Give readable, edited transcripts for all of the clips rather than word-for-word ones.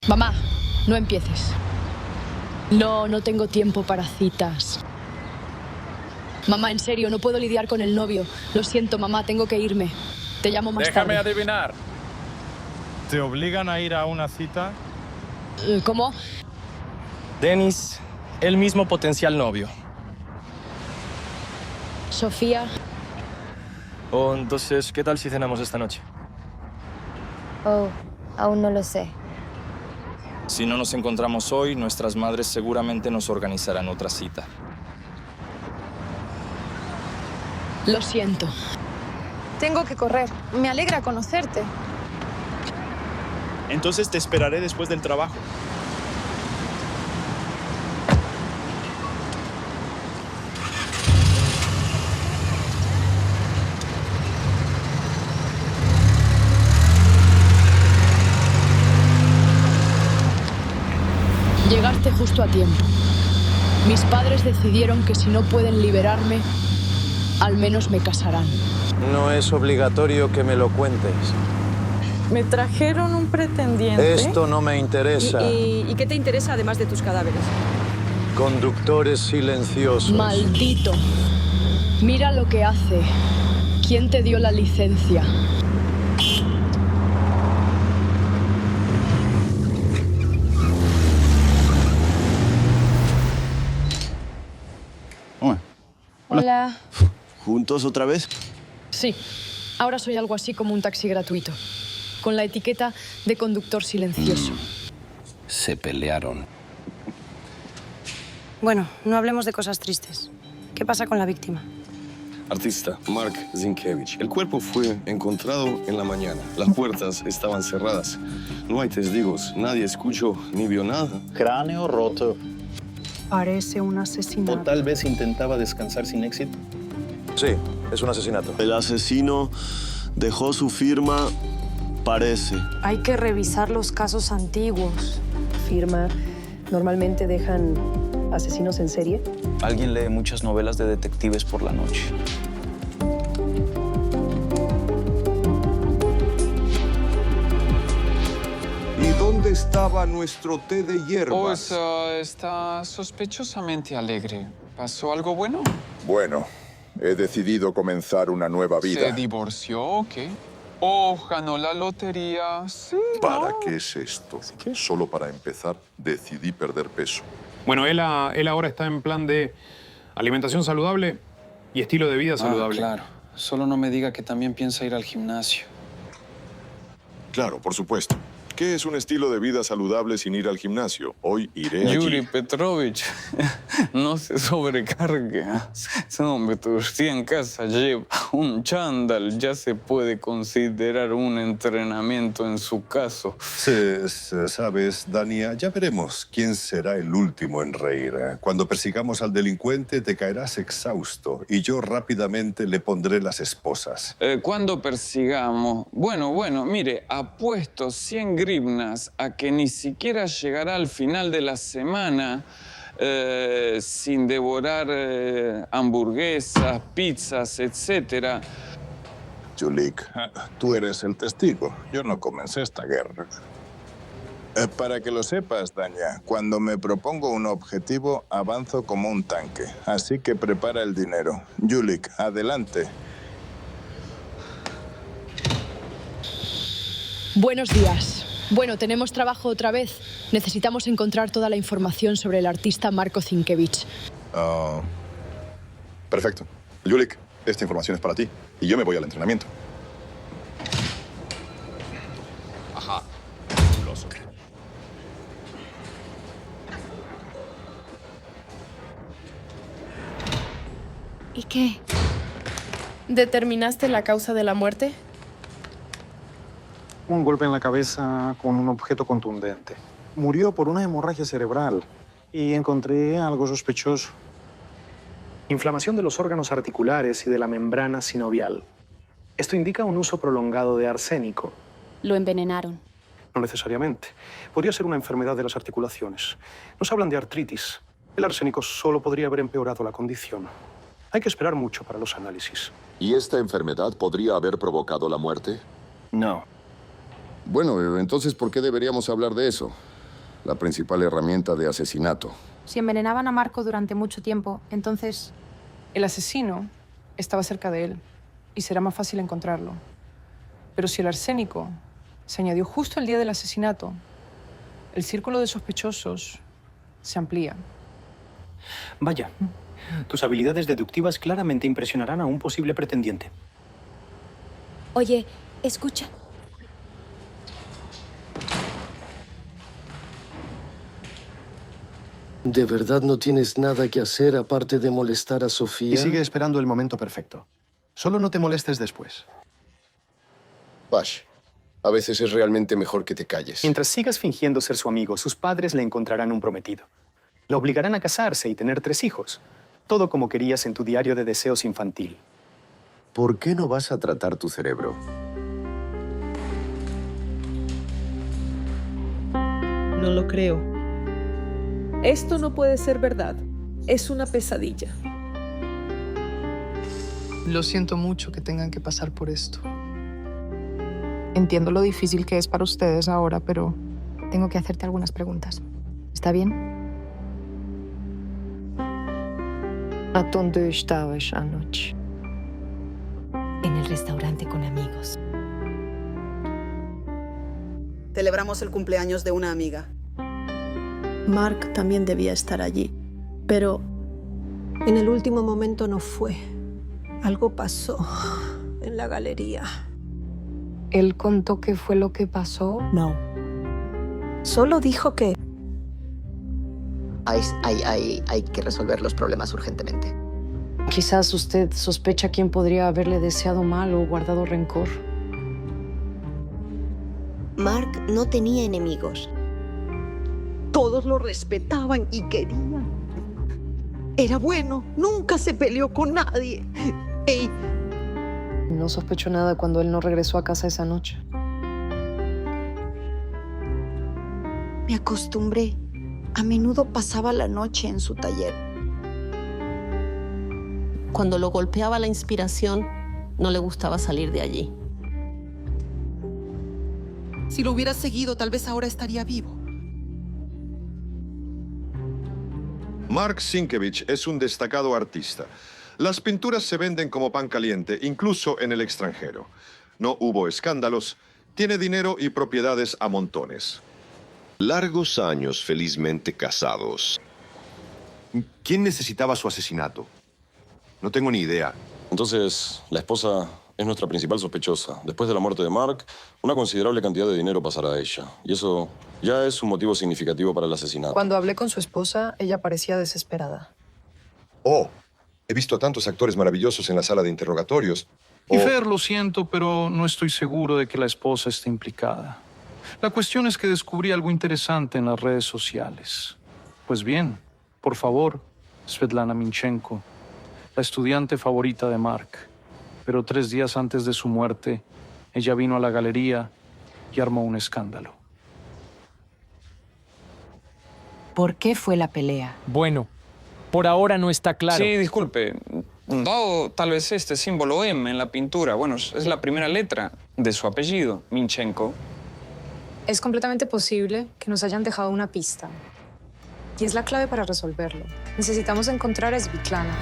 Mamá, no empieces. No tengo tiempo para citas. Mamá, en serio, no puedo lidiar con el novio. Lo siento, mamá, tengo que irme. Te llamo más tarde. Déjame adivinar. ¿Te obligan a ir a una cita? ¿Cómo? Dennis, el mismo potencial novio. Sofía. Oh, entonces, ¿qué tal si cenamos esta noche? Oh, aún no lo sé. Si no nos encontramos hoy, nuestras madres seguramente nos organizarán otra cita. Lo siento. Tengo que correr. Me alegra conocerte. Entonces te esperaré después del trabajo. Llegaste justo a tiempo. Mis padres decidieron que si no pueden liberarme, al menos me casarán. No es obligatorio que me lo cuentes. Me trajeron un pretendiente. Esto no me interesa. ¿Y qué te interesa además de tus cadáveres? Conductores silenciosos. Maldito. Mira lo que hace. ¿Quién te dio la licencia? Hola. ¿Juntos otra vez? Sí. Ahora soy algo así como un taxi gratuito. Con la etiqueta de conductor silencioso. Se pelearon. Bueno, no hablemos de cosas tristes. ¿Qué pasa con la víctima? Artista Mark Zinkiewicz. El cuerpo fue encontrado en la mañana. Las puertas estaban cerradas. No hay testigos. Nadie escuchó ni vio nada. Cráneo roto. Parece un asesinato. O tal vez intentaba descansar sin éxito. Sí, es un asesinato. El asesino dejó su firma, parece. Hay que revisar los casos antiguos. Firma. Normalmente dejan asesinos en serie. Alguien lee muchas novelas de detectives por la noche. ¿Y dónde estaba nuestro té de hierbas? Pues está sospechosamente alegre. ¿Pasó algo bueno? Bueno, he decidido comenzar una nueva vida. ¿Se divorció o qué? ¿O ganó la lotería? Sí, ¿no? ¿Para qué es esto? Solo para empezar, decidí perder peso. Bueno, él ahora está en plan de alimentación saludable y estilo de vida saludable. Claro. Solo no me diga que también piensa ir al gimnasio. Claro, por supuesto. ¿Qué es un estilo de vida saludable sin ir al gimnasio? Hoy iré allí. Yuri Petrovich, no se sobrecargue. Hombre, si en casa lleva un chándal, ya se puede considerar un entrenamiento en su caso. Sabes, Dania, ya veremos quién será el último en reír. Cuando persigamos al delincuente, te caerás exhausto y yo rápidamente le pondré las esposas. ¿Cuándo persigamos? Bueno, mire, apuesto 100 grivnas a que ni siquiera llegará al final de la semana sin devorar hamburguesas, pizzas, etc. Julik, tú eres el testigo. Yo no comencé esta guerra. Para que lo sepas, Dania, cuando me propongo un objetivo, avanzo como un tanque. Así que prepara el dinero. Julik, adelante. Buenos días. Bueno, tenemos trabajo otra vez. Necesitamos encontrar toda la información sobre el artista Marko Zinkiewicz. Perfecto. Julik, esta información es para ti. Y yo me voy al entrenamiento. Ajá. ¿Y qué? ¿Determinaste la causa de la muerte? Un golpe en la cabeza con un objeto contundente. Murió por una hemorragia cerebral y encontré algo sospechoso. Inflamación de los órganos articulares y de la membrana sinovial. Esto indica un uso prolongado de arsénico. Lo envenenaron. No necesariamente. Podría ser una enfermedad de las articulaciones. Nos hablan de artritis. El arsénico solo podría haber empeorado la condición. Hay que esperar mucho para los análisis. ¿Y esta enfermedad podría haber provocado la muerte? No. Bueno, entonces, ¿por qué deberíamos hablar de eso? la principal herramienta de asesinato. Si envenenaban a Marco durante mucho tiempo, entonces... El asesino estaba cerca de él y será más fácil encontrarlo. Pero si el arsénico se añadió justo el día del asesinato, el círculo de sospechosos se amplía. Vaya, tus habilidades deductivas claramente impresionarán a un posible pretendiente. Oye, escucha. ¿De verdad no tienes nada que hacer aparte de molestar a Sofía? Y sigue esperando el momento perfecto. Solo no te molestes después. Vash, a veces es realmente mejor que te calles. Mientras sigas fingiendo ser su amigo, sus padres le encontrarán un prometido. La obligarán a casarse y tener 3 hijos. Todo como querías en tu diario de deseos infantil. ¿Por qué no vas a tratar tu cerebro? No lo creo. Esto no puede ser verdad. Es una pesadilla. Lo siento mucho que tengan que pasar por esto. Entiendo lo difícil que es para ustedes ahora, pero... Tengo que hacerte algunas preguntas. ¿Está bien? ¿A dónde estabas anoche? En el restaurante con amigos. Celebramos el cumpleaños de una amiga. Mark también debía estar allí, pero en el último momento no fue. Algo pasó en la galería. ¿Él contó qué fue lo que pasó? No. Solo dijo que... Hay que resolver los problemas urgentemente. Quizás usted sospecha quién podría haberle deseado mal o guardado rencor. Mark no tenía enemigos. Todos lo respetaban y querían. Era bueno, nunca se peleó con nadie. No sospechó nada cuando él no regresó a casa esa noche. Me acostumbré. A menudo pasaba la noche en su taller. Cuando lo golpeaba la inspiración, no le gustaba salir de allí. Si lo hubiera seguido, tal vez ahora estaría vivo. Mark Sienkiewicz es un destacado artista. Las pinturas se venden como pan caliente, incluso en el extranjero. No hubo escándalos, tiene dinero y propiedades a montones. Largos años felizmente casados. ¿Quién necesitaba su asesinato? No tengo ni idea. Entonces, la esposa es nuestra principal sospechosa. Después de la muerte de Mark, una considerable cantidad de dinero pasará a ella. Y eso ya es un motivo significativo para el asesinato. Cuando hablé con su esposa, ella parecía desesperada. Oh, he visto a tantos actores maravillosos en la sala de interrogatorios. Y Fer, lo siento, pero no estoy seguro de que la esposa esté implicada. La cuestión es que descubrí algo interesante en las redes sociales. Pues bien, por favor, Svetlana Minchenko, la estudiante favorita de Mark. Pero 3 días antes de su muerte, ella vino a la galería y armó un escándalo. ¿Por qué fue la pelea? Bueno, por ahora no está claro. Sí, disculpe. Dado tal vez este símbolo M en la pintura, bueno, es la primera letra de su apellido, Minchenko. Es completamente posible que nos hayan dejado una pista. Y es la clave para resolverlo. Necesitamos encontrar a Svetlana.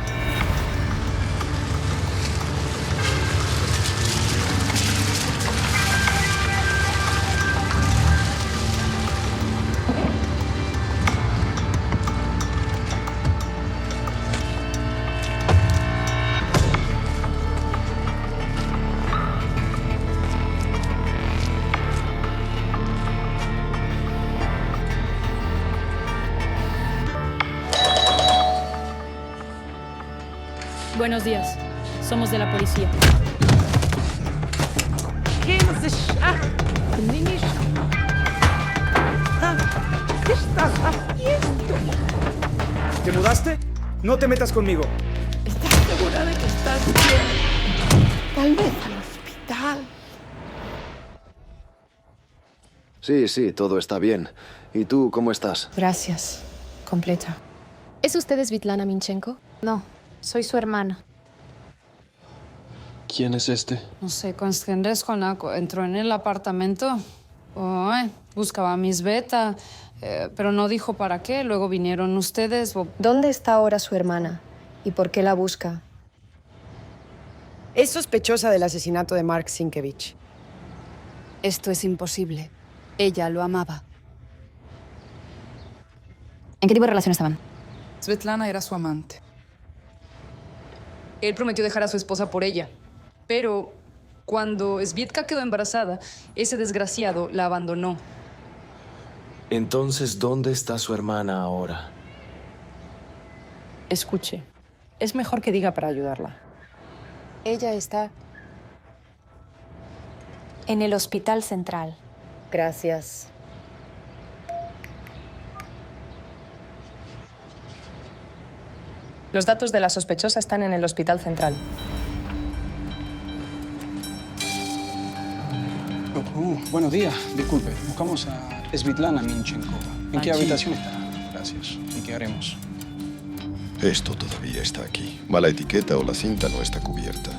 Buenos días. Somos de la policía. ¿Qué estás haciendo? ¿Te mudaste? No te metas conmigo. ¿Estás segura de que estás bien? Tal vez al hospital. Sí, todo está bien. ¿Y tú cómo estás? Gracias. Completa. ¿Es usted Svetlana Minchenko? No, soy su hermana. ¿Quién es este? No sé, entró en el apartamento. Buscaba a mi Sveta. pero no dijo para qué. Luego vinieron ustedes. ¿Dónde está ahora su hermana? ¿Y por qué la busca? Es sospechosa del asesinato de Mark Sienkiewicz. Esto es imposible. Ella lo amaba. ¿En qué tipo de relación estaban? Svetlana era su amante. Él prometió dejar a su esposa por ella. Pero cuando Svitka quedó embarazada, ese desgraciado la abandonó. Entonces, ¿dónde está su hermana ahora? Escuche, es mejor que diga para ayudarla. Ella está en el Hospital Central. Gracias. Los datos de la sospechosa están en el Hospital Central. Buenos días, disculpe. Buscamos a Svetlana Minchenkova. ¿En qué habitación está? Gracias. ¿Y qué haremos? Esto todavía está aquí. Mala etiqueta o la cinta no está cubierta.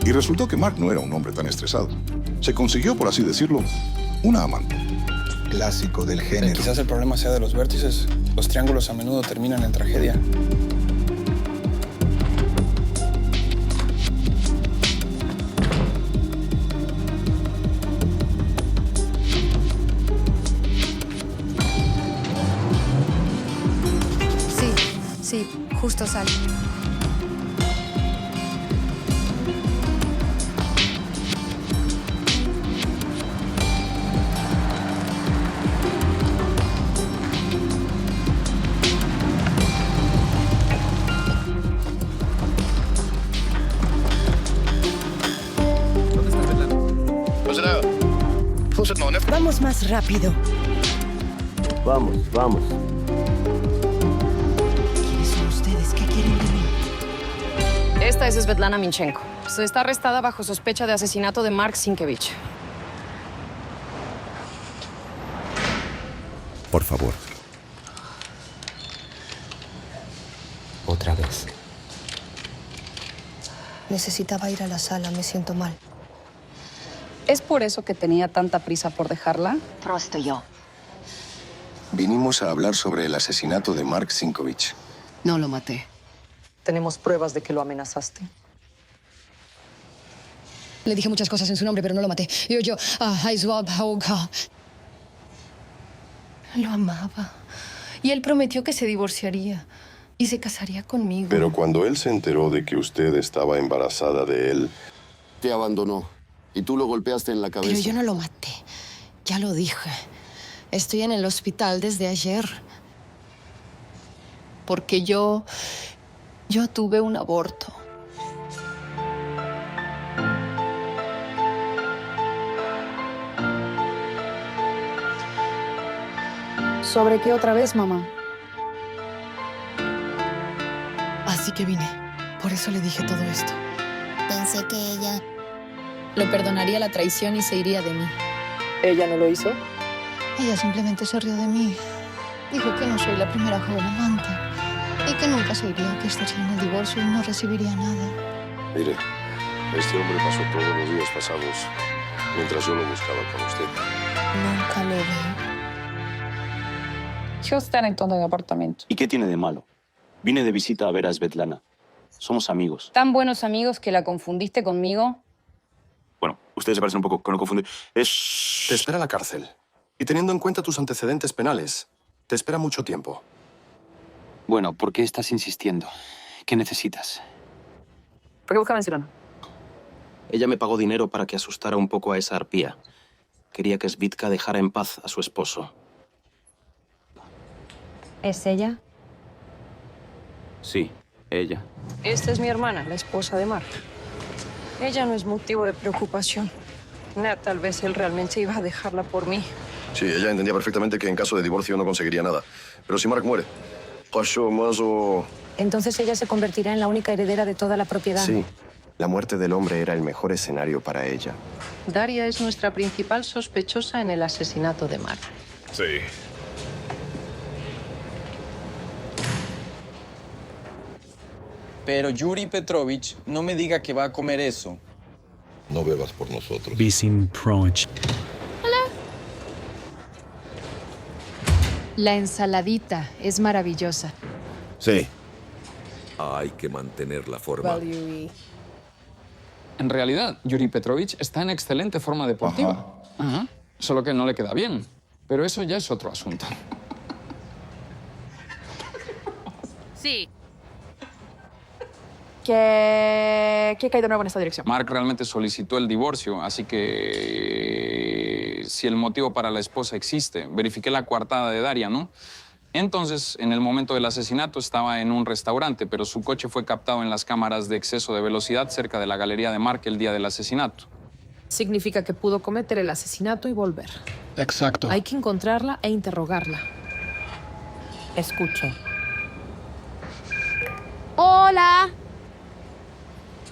Y resultó que Mark no era un hombre tan estresado. Se consiguió, por así decirlo, una amante. Clásico del género. Quizás el problema sea de los vértices. Los triángulos a menudo terminan en tragedia. Sí, justo sale. Vamos más rápido. Vamos, vamos. ¿Quiénes son ustedes? ¿Qué quieren de mí? Esta es Svetlana Minchenko. Se está arrestada bajo sospecha de asesinato de Mark Sienkiewicz. Por favor. Otra vez. Necesitaba ir a la sala, me siento mal. ¿Es por eso que tenía tanta prisa por dejarla? Просто yo. Vinimos a hablar sobre el asesinato de Mark Sienkiewicz. No lo maté. Tenemos pruebas de que lo amenazaste. Le dije muchas cosas en su nombre, pero no lo maté. Lo amaba. Y él prometió que se divorciaría y se casaría conmigo. Pero cuando él se enteró de que usted estaba embarazada de él, te abandonó y tú lo golpeaste en la cabeza. Pero yo no lo maté. Ya lo dije. Estoy en el hospital desde ayer. Porque yo tuve un aborto. ¿Sobre qué otra vez, mamá? Así que vine. Por eso le dije todo esto. Pensé que ella Le perdonaría la traición y se iría de mí. ¿Ella no lo hizo? Ella simplemente se rió de mí. Dijo que no soy la primera joven amante y que nunca se iría, que estaría en el divorcio y no recibiría nada. mire, este hombre pasó todos los días pasados mientras yo lo buscaba con usted. Nunca lo vi. Yo estar en todo el apartamento. ¿Y qué tiene de malo? Vine de visita a ver a Svetlana. Somos amigos. ¿Tan buenos amigos que la confundiste conmigo? Bueno, ustedes se parecen un poco, que no confunde. Te espera la cárcel. Y teniendo en cuenta tus antecedentes penales, te espera mucho tiempo. Bueno, ¿por qué estás insistiendo? ¿Qué necesitas? ¿Por qué buscaba a Svetlana? Ella me pagó dinero para que asustara un poco a esa arpía. Quería que Svitka dejara en paz a su esposo. ¿Es ella? Sí, ella. Esta es mi hermana, la esposa de Mark. Ella no es motivo de preocupación. Tal vez él realmente iba a dejarla por mí. Sí, ella entendía perfectamente que en caso de divorcio no conseguiría nada. Pero si Mark muere, Entonces ella se convertirá en la única heredera de toda la propiedad. Sí, la muerte del hombre era el mejor escenario para ella. Daria es nuestra principal sospechosa en el asesinato de Mark. Sí. Pero Yuri Petrovich no me diga que va a comer eso. No bebas por nosotros. Visin Proch. La ensaladita es maravillosa. Sí. Hay que mantener la forma. En realidad, Yuri Petrovich está en excelente forma deportiva. Ajá. Solo que no le queda bien. Pero eso ya es otro asunto. Sí. ¿Qué hay de nuevo en esta dirección? Mark realmente solicitó el divorcio, así que si el motivo para la esposa existe, verifiqué la coartada de Daria, ¿no? Entonces, en el momento del asesinato estaba en un restaurante, pero su coche fue captado en las cámaras de exceso de velocidad cerca de la galería de Mark el día del asesinato. Significa que pudo cometer el asesinato y volver. Exacto. Hay que encontrarla e interrogarla. Escucho. ¡Hola!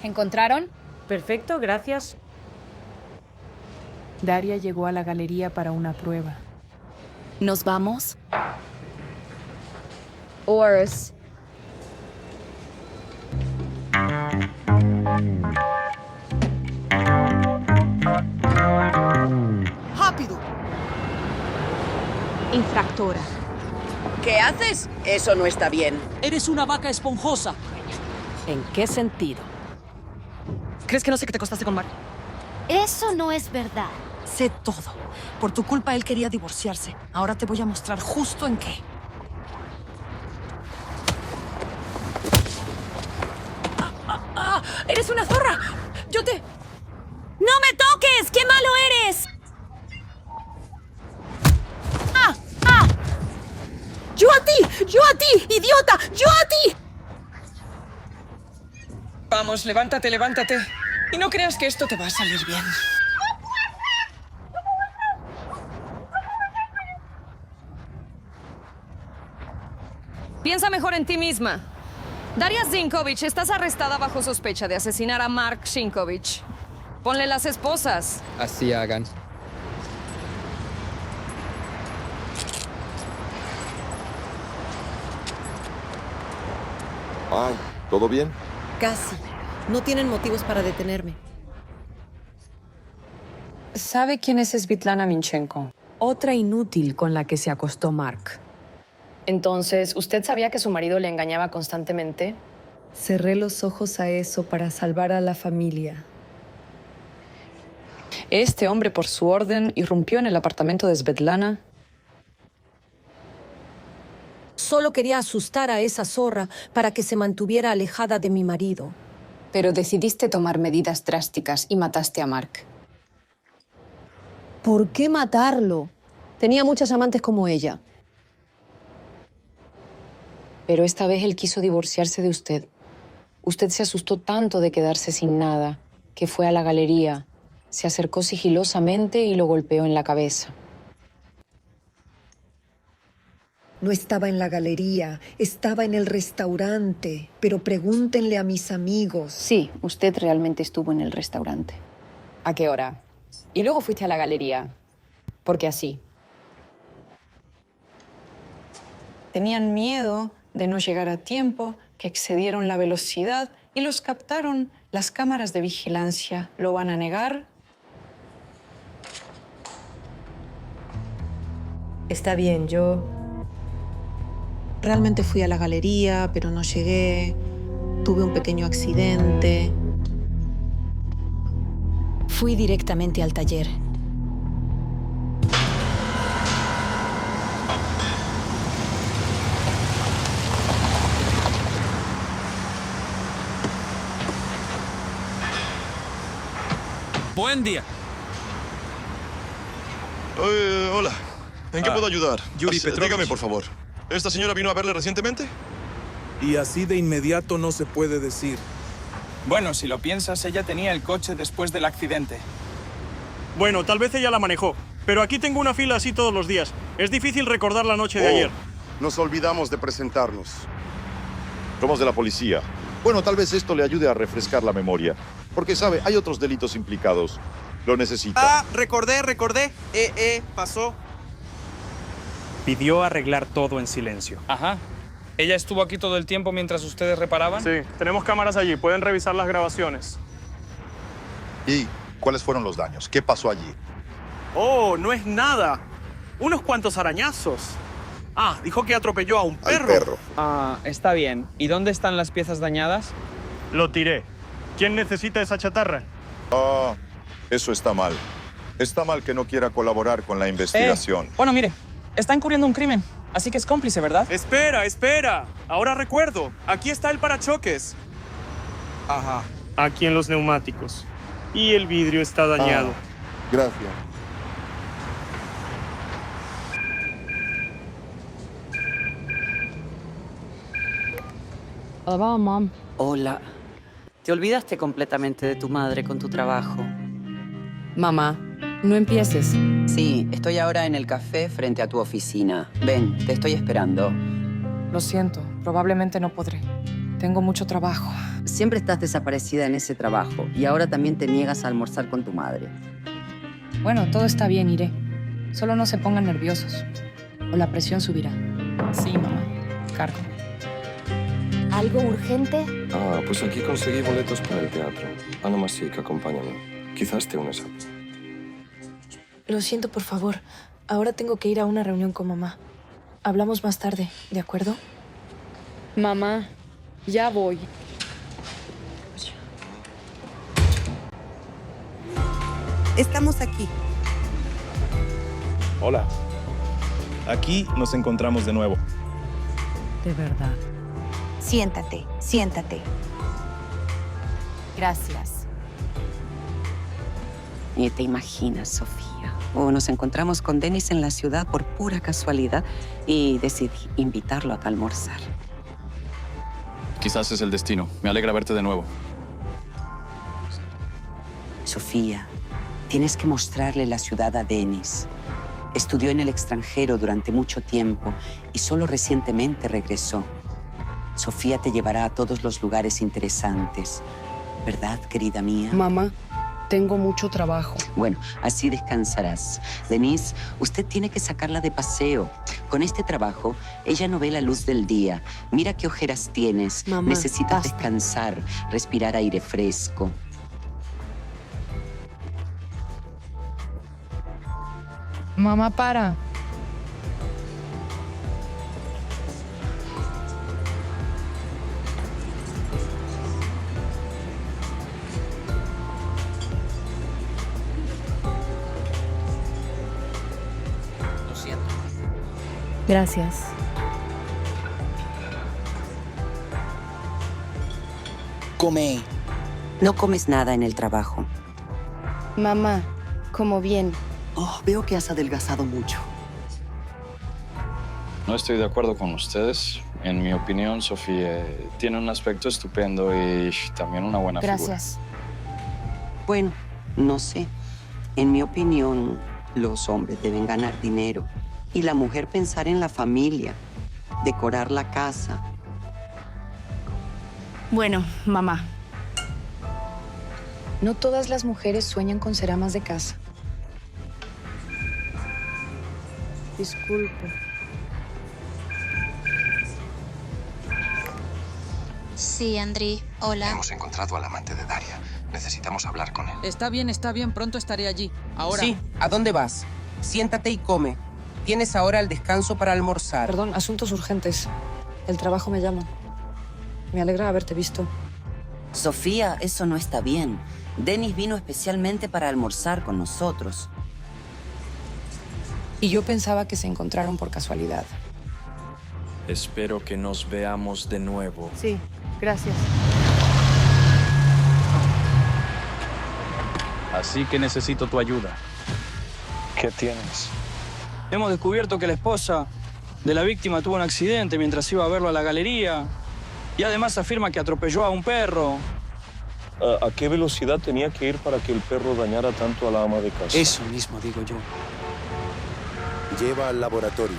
¿Encontraron? Perfecto, gracias. Daria llegó a la galería para una prueba. ¿Nos vamos? Oars. ¡Rápido! Infractora. ¿Qué haces? Eso no está bien. Eres una vaca esponjosa. ¿En qué sentido? ¿Crees que no sé qué te acostaste con Mark? Eso no es verdad. Sé todo. Por tu culpa él quería divorciarse. Ahora te voy a mostrar justo en qué. ¡Eres una zorra! ¡Yo te... ¡No me toques! ¡Qué malo eres! ¡Ah! ¡Ah! ¡Yo a ti! ¡Yo a ti! ¡Idiota! ¡Yo a ti! Vamos, levántate, levántate. Y no creas que esto te va a salir bien. Piensa mejor en ti misma. Daria Zinkovich, estás arrestada bajo sospecha de asesinar a Mark Shinkovich. Ponle las esposas. Así hagan. Ay, ¿todo bien? Casi. No tienen motivos para detenerme. ¿Sabe quién es Svitlana Minchenko? Otra inútil con la que se acostó Mark. Entonces, ¿usted sabía que su marido le engañaba constantemente? Cerré los ojos a eso para salvar a la familia. Este hombre, por su orden, irrumpió en el apartamento de Svetlana. Solo quería asustar a esa zorra para que se mantuviera alejada de mi marido. Pero decidiste tomar medidas drásticas y mataste a Mark. ¿Por qué matarlo? Tenía muchas amantes como ella. Pero esta vez él quiso divorciarse de usted. Usted se asustó tanto de quedarse sin nada, que fue a la galería, se acercó sigilosamente y lo golpeó en la cabeza. No estaba en la galería, estaba en el restaurante. Pero pregúntenle a mis amigos. Sí, usted realmente estuvo en el restaurante. ¿A qué hora? Y luego fuiste a la galería. Porque así. Tenían miedo de no llegar a tiempo, que excedieron la velocidad y los captaron las cámaras de vigilancia. ¿Lo van a negar? Está bien, yo... Realmente fui a la galería, pero no llegué. Tuve un pequeño accidente. Fui directamente al taller. Buen día. Hola. ¿En qué puedo ayudar? Yuri Petrovich. Dígame, por favor. ¿Esta señora vino a verle recientemente? Y así de inmediato no se puede decir. Bueno, si lo piensas, ella tenía el coche después del accidente. Bueno, tal vez ella la manejó. Pero aquí tengo una fila así todos los días. Es difícil recordar la noche de ayer. Nos olvidamos de presentarnos. Somos de la policía. Bueno, tal vez esto le ayude a refrescar la memoria. Porque, sabe, hay otros delitos implicados. Lo necesita. Ah, recordé. Pasó. Pidió arreglar todo en silencio. Ajá. ¿Ella estuvo aquí todo el tiempo mientras ustedes reparaban? Sí, tenemos cámaras allí. Pueden revisar las grabaciones. ¿Y cuáles fueron los daños? ¿Qué pasó allí? Oh, no es nada. Unos cuantos arañazos. Ah, dijo que atropelló a un perro. Ah, está bien. ¿Y dónde están las piezas dañadas? Lo tiré. ¿Quién necesita esa chatarra? Ah, eso está mal. Está mal que no quiera colaborar con la investigación. Bueno, mire, está encubriendo un crimen, así que es cómplice, ¿verdad? Espera. Ahora recuerdo. Aquí está el parachoques. Ajá. Aquí en los neumáticos. Y el vidrio está dañado. Gracias. Hola, Mom. Hola. Te olvidaste completamente de tu madre con tu trabajo. Mamá, no empieces. Sí, estoy ahora en el café frente a tu oficina. Ven, te estoy esperando. Lo siento, probablemente no podré. Tengo mucho trabajo. Siempre estás desaparecida en ese trabajo y ahora también te niegas a almorzar con tu madre. Bueno, todo está bien, iré. Solo no se pongan nerviosos o la presión subirá. Sí, mamá. Cargo. ¿Algo urgente? Ah, pues aquí conseguí boletos para el teatro. Ana Masik, acompáñame. Quizás te unes a mí. Lo siento, por favor. Ahora tengo que ir a una reunión con mamá. Hablamos más tarde, ¿de acuerdo? Mamá, ya voy. Estamos aquí. Hola. Aquí nos encontramos de nuevo. De verdad. Siéntate, siéntate. Gracias. Ni te imaginas, Sofía. Nos encontramos con Denis en la ciudad por pura casualidad y decidí invitarlo a almorzar. Quizás es el destino. Me alegra verte de nuevo. Sofía, tienes que mostrarle la ciudad a Denis. Estudió en el extranjero durante mucho tiempo y solo recientemente regresó. Sofía te llevará a todos los lugares interesantes. ¿Verdad, querida mía? Mamá, tengo mucho trabajo. Bueno, así descansarás. Denise, usted tiene que sacarla de paseo. Con este trabajo, ella no ve la luz del día. Mira qué ojeras tienes. Mamá, necesitas basta. descansar, respirar aire fresco. Mamá, para. Lo siento. Gracias. Come. No comes nada en el trabajo. Mamá, como bien. Oh, veo que has adelgazado mucho. No estoy de acuerdo con ustedes. En mi opinión, Sofía tiene un aspecto estupendo y también una buena Gracias. Bueno, no sé. En mi opinión, los hombres deben ganar dinero y la mujer pensar en la familia, decorar la casa. Bueno, mamá. No todas las mujeres sueñan con ser amas de casa. Disculpe. Sí, Andri. Hola. Hemos encontrado al amante de Daria. Necesitamos hablar con él. Está bien. Pronto estaré allí. Ahora. Sí, ¿a dónde vas? Siéntate y come. Tienes ahora el descanso para almorzar. Perdón, asuntos urgentes. El trabajo me llama. Me alegra haberte visto. Sofía, eso no está bien. Denis vino especialmente para almorzar con nosotros. Y yo pensaba que se encontraron por casualidad. Espero que nos veamos de nuevo. Sí, gracias. Así que necesito tu ayuda. ¿Qué tienes? Hemos descubierto que la esposa de la víctima tuvo un accidente mientras iba a verlo a la galería. Y además afirma que atropelló a un perro. ¿A qué velocidad tenía que ir para que el perro dañara tanto a la ama de casa? Eso mismo digo yo. Lleva al laboratorio.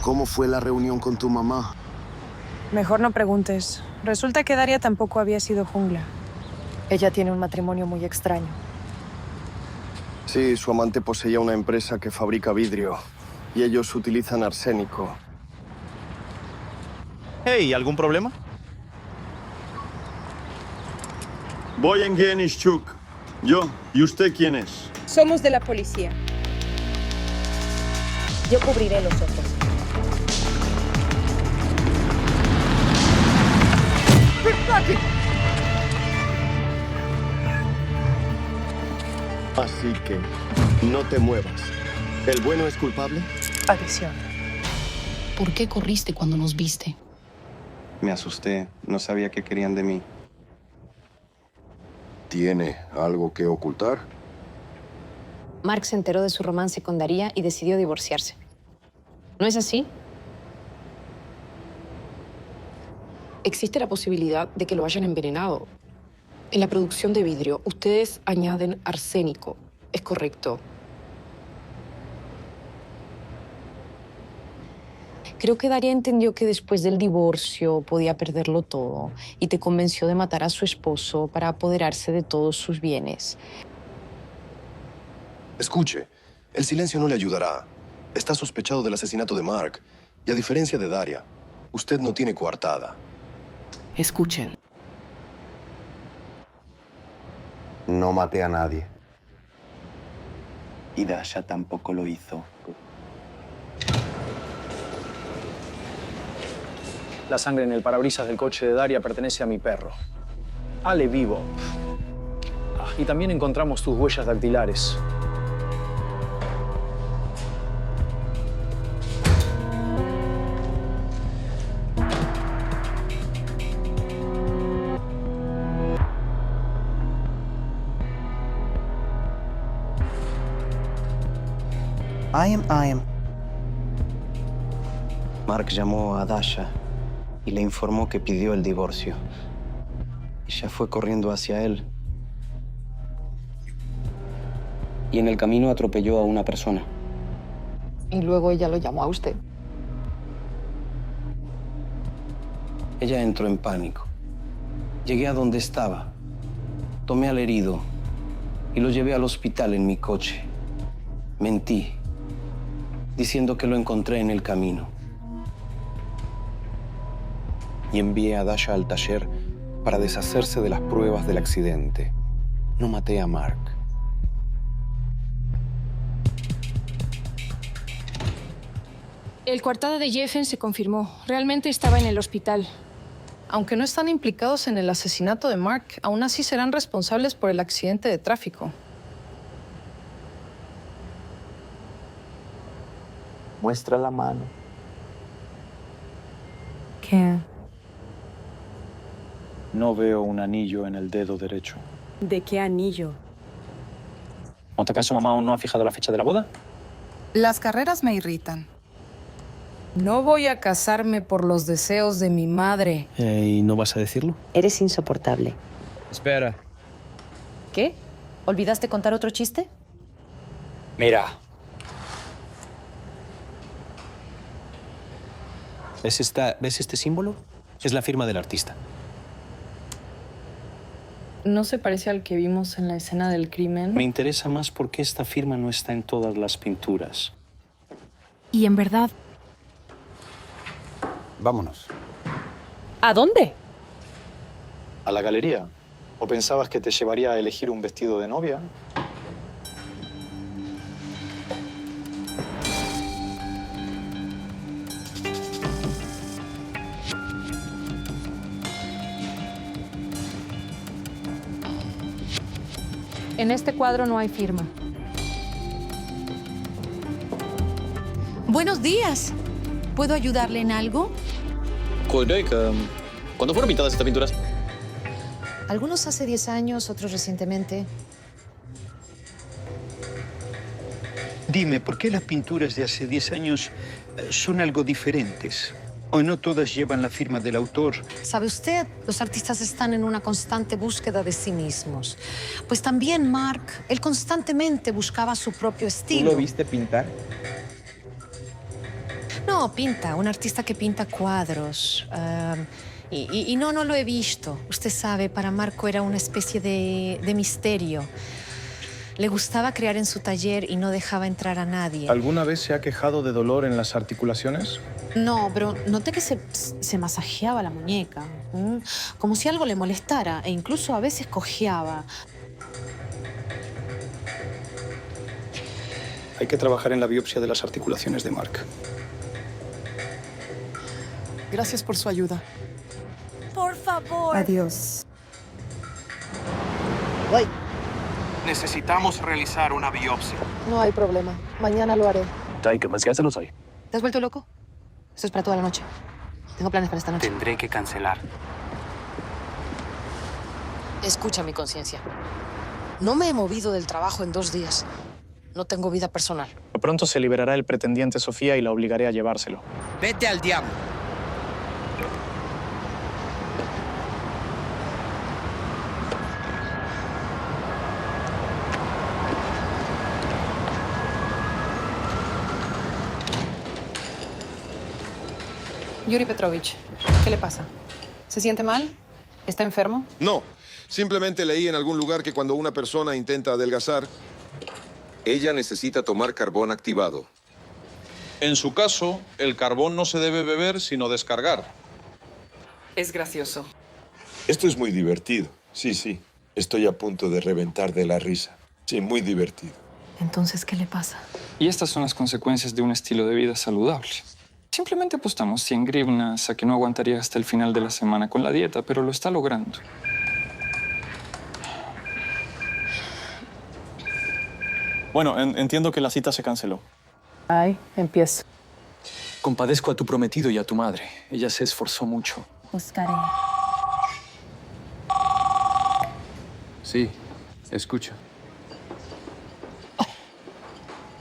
¿Cómo fue la reunión con tu mamá? Mejor no preguntes. Resulta que Daria tampoco había sido jungla. Ella tiene un matrimonio muy extraño. Sí, su amante poseía una empresa que fabrica vidrio y ellos utilizan arsénico. Hey, ¿algún problema? Voy en Genishchuk. Yo. ¿Y usted quién es? Somos de la policía. Yo cubriré los ojos. Así que no te muevas. ¿El bueno es culpable? Adición. ¿Por qué corriste cuando nos viste? Me asusté. No sabía qué querían de mí. ¿Tiene algo que ocultar? Mark se enteró de su romance con Daría y decidió divorciarse. ¿No es así? Existe la posibilidad de que lo hayan envenenado. En la producción de vidrio, ustedes añaden arsénico. ¿Es correcto? Creo que Daría entendió que después del divorcio podía perderlo todo y te convenció de matar a su esposo para apoderarse de todos sus bienes. Escuche, el silencio no le ayudará. Está sospechado del asesinato de Mark. Y a diferencia de Daria, usted no tiene coartada. Escuchen. No maté a nadie. Y Dasha tampoco lo hizo. La sangre en el parabrisas del coche de Daria pertenece a mi perro, Ale Vivo. Y también encontramos tus huellas dactilares. I am. Mark llamó a Dasha y le informó que pidió el divorcio. Ella fue corriendo hacia él. Y en el camino atropelló a una persona. Y luego ella lo llamó a usted. Ella entró en pánico. Llegué a donde estaba. Tomé al herido y lo llevé al hospital en mi coche. Mentí, diciendo que lo encontré en el camino. Y envié a Dasha al taller para deshacerse de las pruebas del accidente. No maté a Mark. El coartada de Jeffen se confirmó. Realmente estaba en el hospital. Aunque no están implicados en el asesinato de Mark, aún así serán responsables por el accidente de tráfico. Muestra la mano. ¿Qué? No veo un anillo en el dedo derecho. ¿De qué anillo? ¿O acaso mamá aún no ha fijado la fecha de la boda? Las carreras me irritan. No voy a casarme por los deseos de mi madre. ¿Y no vas a decirlo? Eres insoportable. Espera. ¿Qué? ¿Olvidaste contar otro chiste? Mira. ¿Ves este símbolo? Es la firma del artista. ¿No se parece al que vimos en la escena del crimen? Me interesa más porque esta firma no está en todas las pinturas. Y en verdad... Vámonos. ¿A dónde? ¿A la galería? ¿O pensabas que te llevaría a elegir un vestido de novia? En este cuadro no hay firma. Buenos días. ¿Puedo ayudarle en algo? ¿Cuándo fueron pintadas estas pinturas? Algunos hace 10 años, otros recientemente. Dime, ¿por qué las pinturas de hace 10 años son algo diferentes? ¿O no todas llevan la firma del autor? ¿Sabe usted? Los artistas están en una constante búsqueda de sí mismos. Pues también Mark, él constantemente buscaba su propio estilo. ¿Tú lo viste pintar? No, pinta. Un artista que pinta cuadros. Y no lo he visto. Usted sabe, para Marco era una especie de misterio. Le gustaba crear en su taller y no dejaba entrar a nadie. ¿Alguna vez se ha quejado de dolor en las articulaciones? No, pero noté que se masajeaba la muñeca. Como si algo le molestara. E incluso a veces cojeaba. Hay que trabajar en la biopsia de las articulaciones de Mark. Gracias por su ayuda. Por favor. Adiós. Necesitamos realizar una biopsia. No hay problema. Mañana lo haré. ¿Te has vuelto loco? Esto es para toda la noche. Tengo planes para esta noche. Tendré que cancelar. Escucha mi conciencia. No me he movido del trabajo en 2 días. No tengo vida personal. Pronto se liberará el pretendiente Sofía y la obligaré a llevárselo. Vete al diablo. Yuri Petrovich, ¿qué le pasa? ¿Se siente mal? ¿Está enfermo? No, simplemente leí en algún lugar que cuando una persona intenta adelgazar, ella necesita tomar carbón activado. En su caso, el carbón no se debe beber, sino descargar. Es gracioso. Esto es muy divertido. Sí. Estoy a punto de reventar de la risa. Sí, muy divertido. Entonces, ¿qué le pasa? Y estas son las consecuencias de un estilo de vida saludable. Simplemente apostamos 100 grivnas a que no aguantaría hasta el final de la semana con la dieta, pero lo está logrando. Bueno, entiendo que la cita se canceló. Ay, empiezo. Compadezco a tu prometido y a tu madre. Ella se esforzó mucho. Buscaré. Sí, escucho.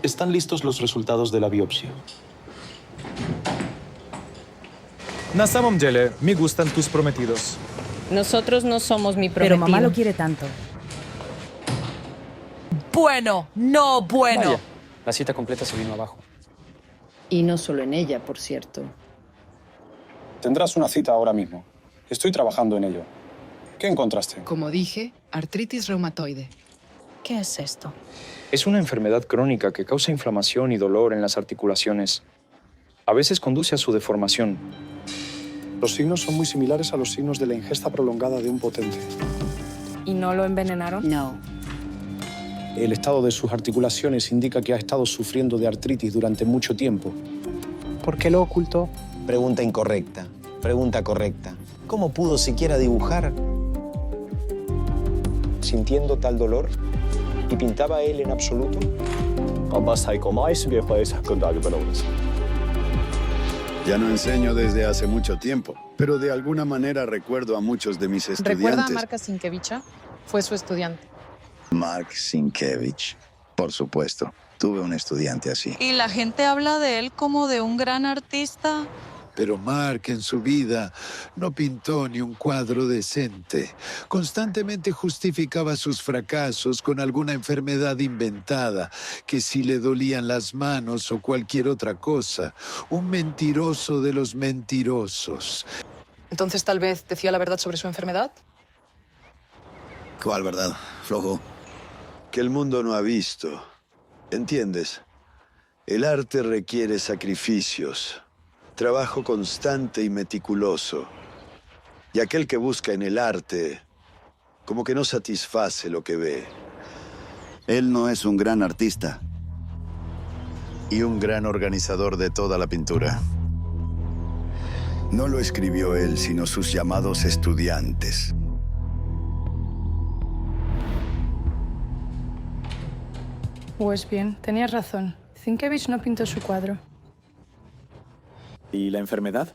Están listos los resultados de la biopsia. Na samom деле, me gustan tus prometidos. Nosotros no somos mi Pero prometido. mamá lo quiere tanto. Bueno, no bueno. Vaya, la cita completa se vino abajo. Y no solo en ella, por cierto. Tendrás una cita ahora mismo. Estoy trabajando en ello. ¿Qué encontraste? Como dije, artritis reumatoide. ¿Qué es esto? Es una enfermedad crónica que causa inflamación y dolor en las articulaciones. A veces conduce a su deformación. Los signos son muy similares a los signos de la ingesta prolongada de un potente. ¿Y no lo envenenaron? No. El estado de sus articulaciones indica que ha estado sufriendo de artritis durante mucho tiempo. ¿Por qué lo ocultó? Pregunta incorrecta. Pregunta correcta. ¿Cómo pudo siquiera dibujar? Sintiendo tal dolor, ¿y pintaba él en absoluto? Ya no enseño desde hace mucho tiempo, pero de alguna manera recuerdo a muchos de mis estudiantes. ¿Recuerda a Marka Sienkiewicz? Fue su estudiante. Mark Sienkiewicz, por supuesto. Tuve un estudiante así. Y la gente habla de él como de un gran artista. Pero Mark en su vida no pintó ni un cuadro decente. Constantemente justificaba sus fracasos con alguna enfermedad inventada, que si le dolían las manos o cualquier otra cosa. Un mentiroso de los mentirosos. Entonces, tal vez decía la verdad sobre su enfermedad. ¿Cuál verdad, flojo? Que el mundo no ha visto. ¿Entiendes? El arte requiere sacrificios. Trabajo constante y meticuloso. Y aquel que busca en el arte, como que no satisface lo que ve. Él no es un gran artista. Y un gran organizador de toda la pintura. No lo escribió él, sino sus llamados estudiantes. Pues bien, tenías razón. Sienkiewicz no pintó su cuadro. ¿Y la enfermedad?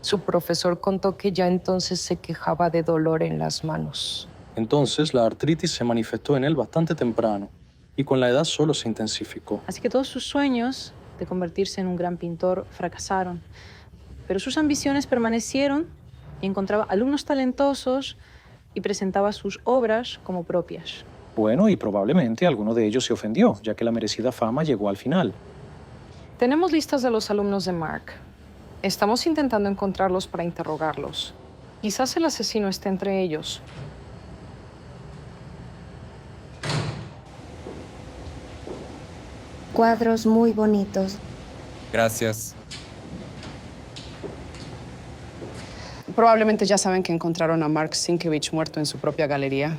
Su profesor contó que ya entonces se quejaba de dolor en las manos. Entonces, la artritis se manifestó en él bastante temprano y con la edad solo se intensificó. Así que todos sus sueños de convertirse en un gran pintor fracasaron. Pero sus ambiciones permanecieron y encontraba alumnos talentosos y presentaba sus obras como propias. Bueno, y probablemente alguno de ellos se ofendió, ya que la merecida fama llegó al final. Tenemos listas de los alumnos de Mark. Estamos intentando encontrarlos para interrogarlos. Quizás el asesino esté entre ellos. Cuadros muy bonitos. Gracias. Probablemente ya saben que encontraron a Mark Sienkiewicz muerto en su propia galería.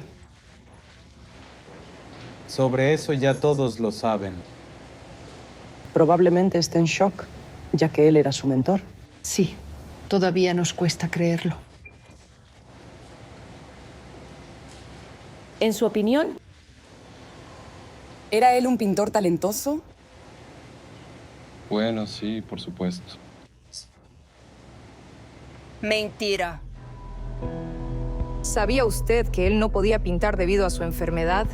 Sobre eso ya todos lo saben. Probablemente esté en shock, ya que él era su mentor. Sí, todavía nos cuesta creerlo. En su opinión, ¿era él un pintor talentoso? Bueno, sí, por supuesto. Mentira. ¿Sabía usted que él no podía pintar debido a su enfermedad?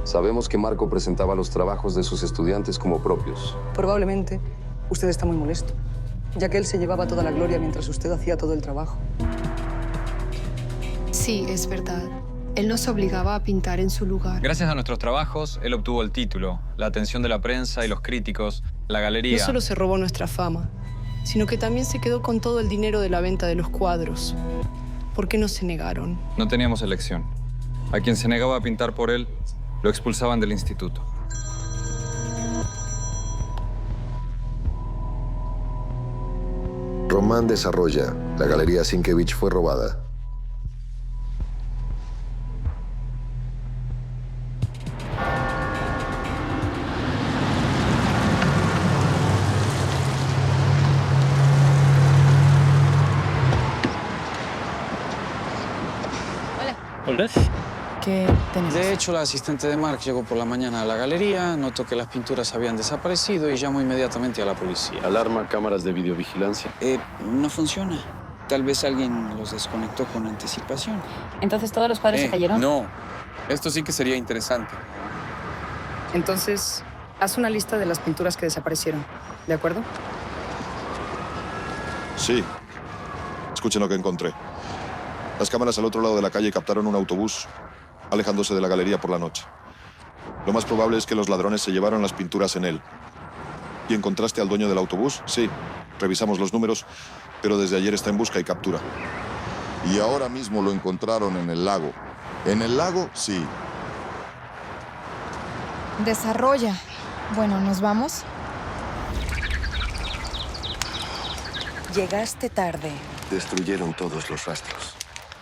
Sabemos que Marco presentaba los trabajos de sus estudiantes como propios. Probablemente usted está muy molesto, ya que él se llevaba toda la gloria mientras usted hacía todo el trabajo. Sí, es verdad. Él nos obligaba a pintar en su lugar. Gracias a nuestros trabajos, él obtuvo el título, la atención de la prensa y los críticos, la galería. No solo se robó nuestra fama, sino que también se quedó con todo el dinero de la venta de los cuadros. ¿Por qué no se negaron? No teníamos elección. A quien se negaba a pintar por él, lo expulsaban del instituto. Román desarrolla. La Galería Sienkiewicz fue robada. Hola. ¿Qué tenés? De hecho, la asistente de Mark llegó por la mañana a la galería, notó que las pinturas habían desaparecido y llamó inmediatamente a la policía. Alarma, cámaras de videovigilancia. No funciona. Tal vez alguien los desconectó con anticipación. ¿Entonces todos los cuadros se cayeron? No. Esto sí que sería interesante. Entonces, haz una lista de las pinturas que desaparecieron, ¿de acuerdo? Sí. Escuchen lo que encontré. Las cámaras al otro lado de la calle captaron un autobús alejándose de la galería por la noche. Lo más probable es que los ladrones se llevaron las pinturas en él. ¿Y encontraste al dueño del autobús? Sí. Revisamos los números, pero desde ayer está en busca y captura. Y ahora mismo lo encontraron en el lago. En el lago, sí. Desarrolla. Bueno, ¿nos vamos? Llegaste tarde. Destruyeron todos los rastros.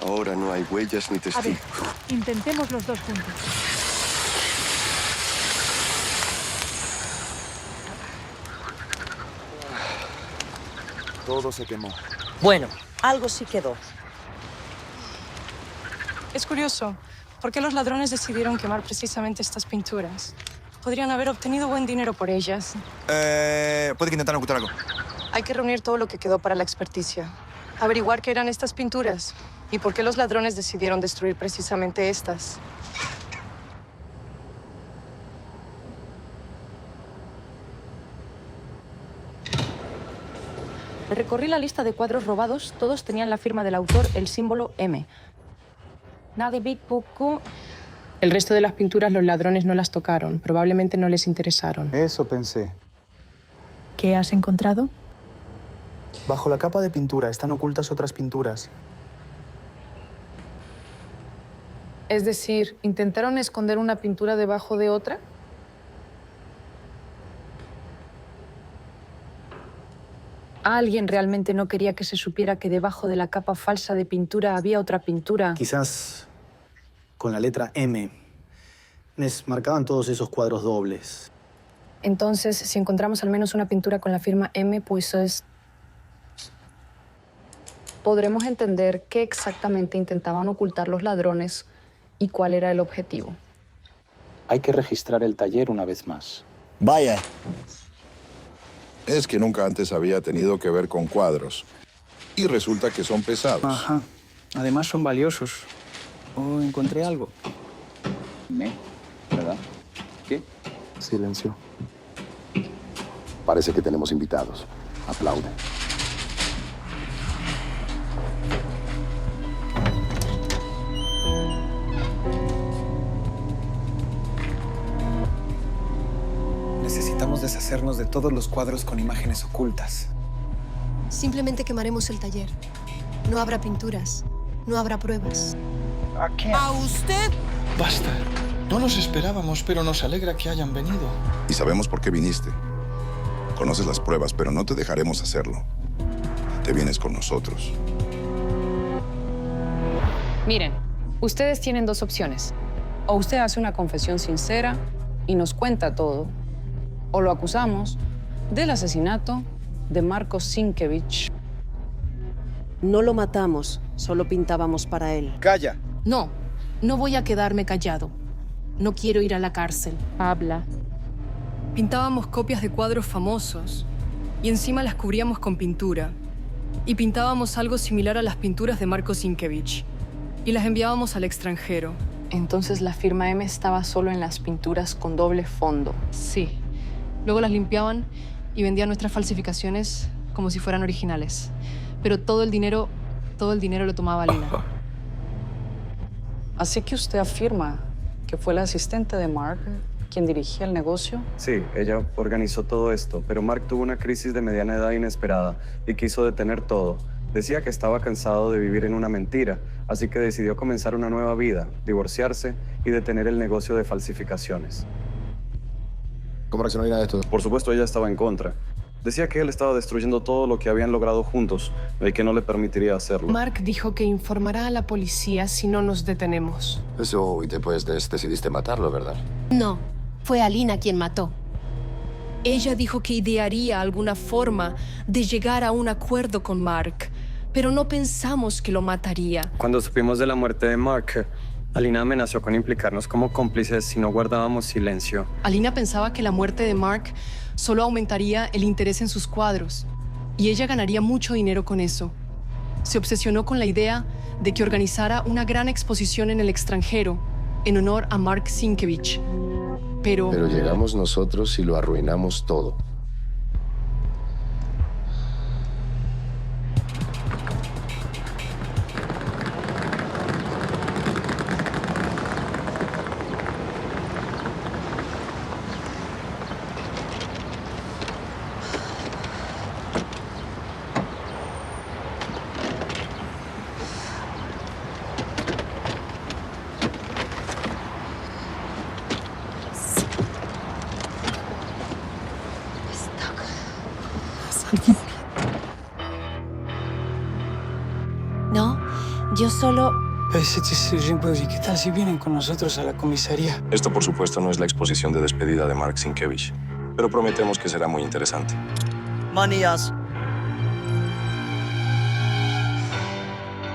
Ahora no hay huellas ni testigos. Intentemos los dos juntos. Todo se quemó. Bueno, algo sí quedó. Es curioso. ¿Por qué los ladrones decidieron quemar precisamente estas pinturas? Podrían haber obtenido buen dinero por ellas. Puede que intentaron ocultar algo. Hay que reunir todo lo que quedó para la experticia. Averiguar qué eran estas pinturas y por qué los ladrones decidieron destruir precisamente estas. Recorrí la lista de cuadros robados. Todos tenían la firma del autor, el símbolo M. El resto de las pinturas los ladrones no las tocaron. Probablemente no les interesaron. Eso pensé. ¿Qué has encontrado? Bajo la capa de pintura están ocultas otras pinturas. Es decir, ¿intentaron esconder una pintura debajo de otra? Alguien realmente no quería que se supiera que debajo de la capa falsa de pintura había otra pintura. Quizás con la letra M. Les marcaban todos esos cuadros dobles. Entonces, si encontramos al menos una pintura con la firma M, pues es... Podremos entender qué exactamente intentaban ocultar los ladrones y cuál era el objetivo. Hay que registrar el taller una vez más. Vaya. Es que nunca antes había tenido que ver con cuadros. Y resulta que son pesados. Ajá. Además son valiosos. Oh, encontré algo. ¿Verdad? ¿Qué? Silencio. Parece que tenemos invitados. Aplaude. Necesitamos deshacernos de todos los cuadros con imágenes ocultas. Simplemente quemaremos el taller. No habrá pinturas. No habrá pruebas. ¿A qué? ¿A usted? Basta. No nos esperábamos, pero nos alegra que hayan venido. Y sabemos por qué viniste. Conoces las pruebas, pero no te dejaremos hacerlo. Te vienes con nosotros. Miren, ustedes tienen dos opciones. O usted hace una confesión sincera y nos cuenta todo, o lo acusamos, del asesinato de Marko Sienkiewicz. No lo matamos, solo pintábamos para él. ¡Calla! No, no voy a quedarme callado. No quiero ir a la cárcel. Habla. Pintábamos copias de cuadros famosos y encima las cubríamos con pintura. Y pintábamos algo similar a las pinturas de Marko Sienkiewicz y las enviábamos al extranjero. Entonces la firma M estaba solo en las pinturas con doble fondo. Sí. Luego las limpiaban y vendían nuestras falsificaciones como si fueran originales. Pero todo el dinero lo tomaba Alina. Así que usted afirma que fue la asistente de Mark quien dirigía el negocio. Sí, ella organizó todo esto, pero Mark tuvo una crisis de mediana edad inesperada y quiso detener todo. Decía que estaba cansado de vivir en una mentira, así que decidió comenzar una nueva vida, divorciarse y detener el negocio de falsificaciones. ¿Cómo reaccionó a esto? Por supuesto, ella estaba en contra. Decía que él estaba destruyendo todo lo que habían logrado juntos y que no le permitiría hacerlo. Mark dijo que informará a la policía si no nos detenemos. Eso, y después decidiste matarlo, ¿verdad? No, fue Alina quien mató. Ella dijo que idearía alguna forma de llegar a un acuerdo con Mark, pero no pensamos que lo mataría. Cuando supimos de la muerte de Mark, Alina amenazó con implicarnos como cómplices si no guardábamos silencio. Alina pensaba que la muerte de Mark solo aumentaría el interés en sus cuadros y ella ganaría mucho dinero con eso. Se obsesionó con la idea de que organizara una gran exposición en el extranjero en honor a Mark Sienkiewicz. Pero llegamos nosotros y lo arruinamos todo. No, yo solo... ¿Qué tal si vienen con nosotros a la comisaría? Esto, por supuesto, no es la exposición de despedida de Mark Sienkiewicz, pero prometemos que será muy interesante. Manías.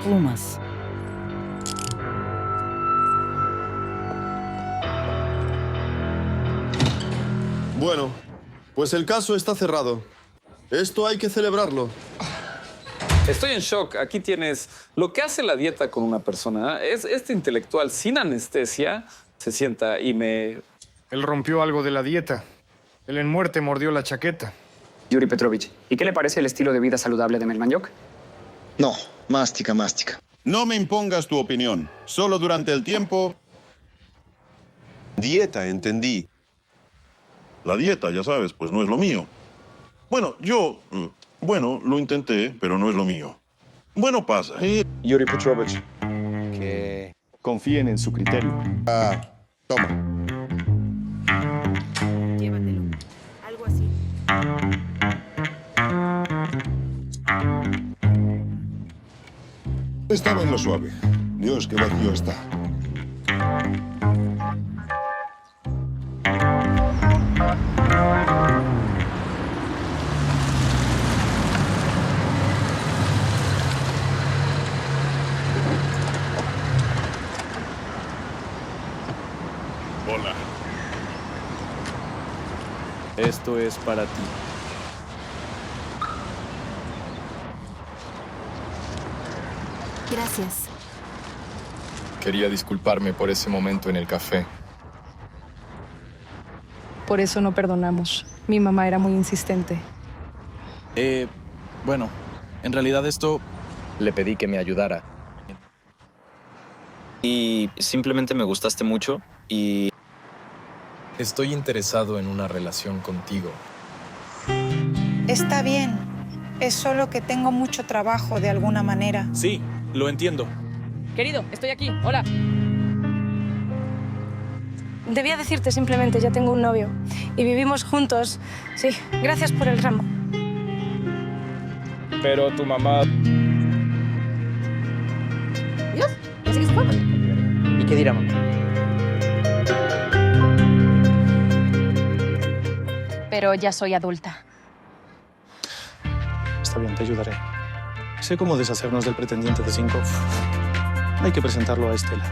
Plumas. Bueno, pues el caso está cerrado. Esto hay que celebrarlo. Estoy en shock. Aquí tienes lo que hace la dieta con una persona. Es este intelectual sin anestesia se sienta y me... Él rompió algo de la dieta. Él en muerte mordió la chaqueta. Yuri Petrovich, ¿y qué le parece el estilo de vida saludable de Melmanyuk? No, mástica. No me impongas tu opinión. Solo durante el tiempo... Dieta, entendí. La dieta, ya sabes, pues no es lo mío. Bueno, lo intenté, pero no es lo mío. Bueno, pasa. Yuri Petrovich. Que confíen en su criterio. Toma. Llévatelo. Algo así. Estaba en lo suave. Dios, qué vacío está. Hola. Esto es para ti. Gracias. Quería disculparme por ese momento en el café. Por eso no perdonamos. Mi mamá era muy insistente. Bueno, en realidad esto... Le pedí que me ayudara. Y simplemente me gustaste mucho y... Estoy interesado en una relación contigo. Está bien. Es solo que tengo mucho trabajo de alguna manera. Sí, lo entiendo. Querido, estoy aquí. Hola. Debía decirte simplemente, ya tengo un novio. Y vivimos juntos. Sí, gracias por el ramo. Pero tu mamá... Dios, ¿así que se fue? ¿Y qué dirá mamá? Pero ya soy adulta. Está bien, te ayudaré. Sé cómo deshacernos del pretendiente de 5. Hay que presentarlo a Estela.